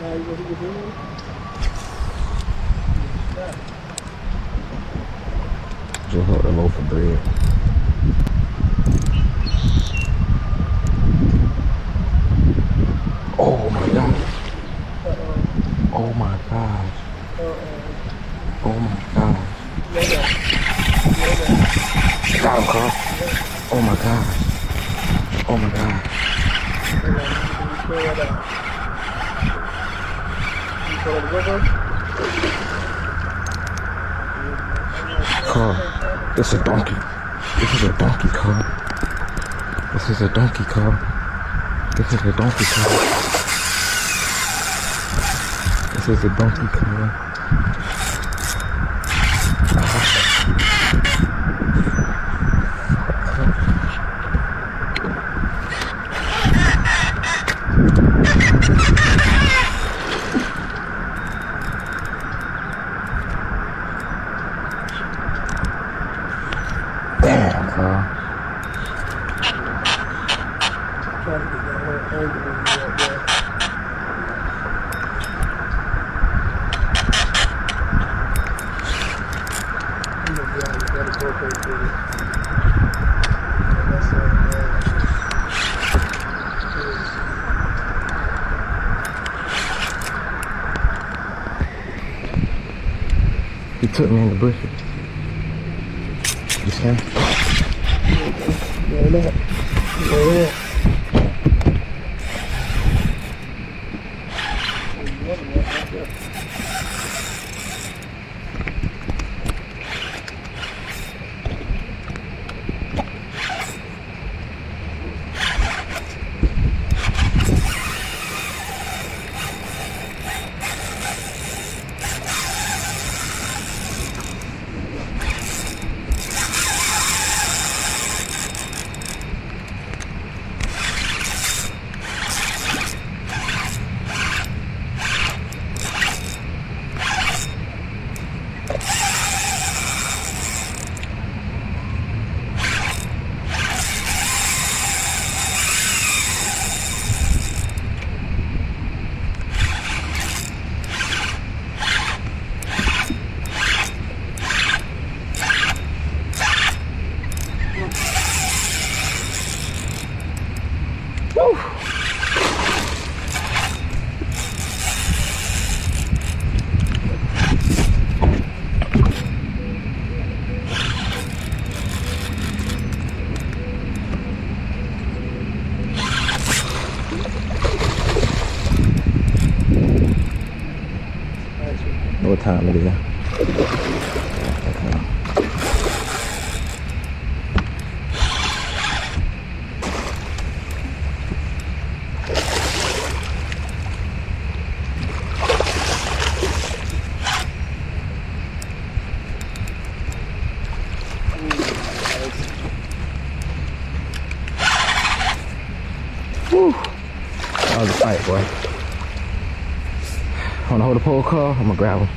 Just hold a loaf of bread. Oh my gosh. Oh my gosh. Oh my gosh. Got him, Carl. Oh my gosh. Oh my gosh. Carl, this is a donkey. This is a donkey, Carl. This is a donkey, Carl. This is a donkey, Carl. This is a donkey, Carl. Damn, Carl. He took me in the bushes. You see him? Woo! What time it is? Woo! That was a fight, boy. Wanna hold the pole, Carl? I'm gonna grab him.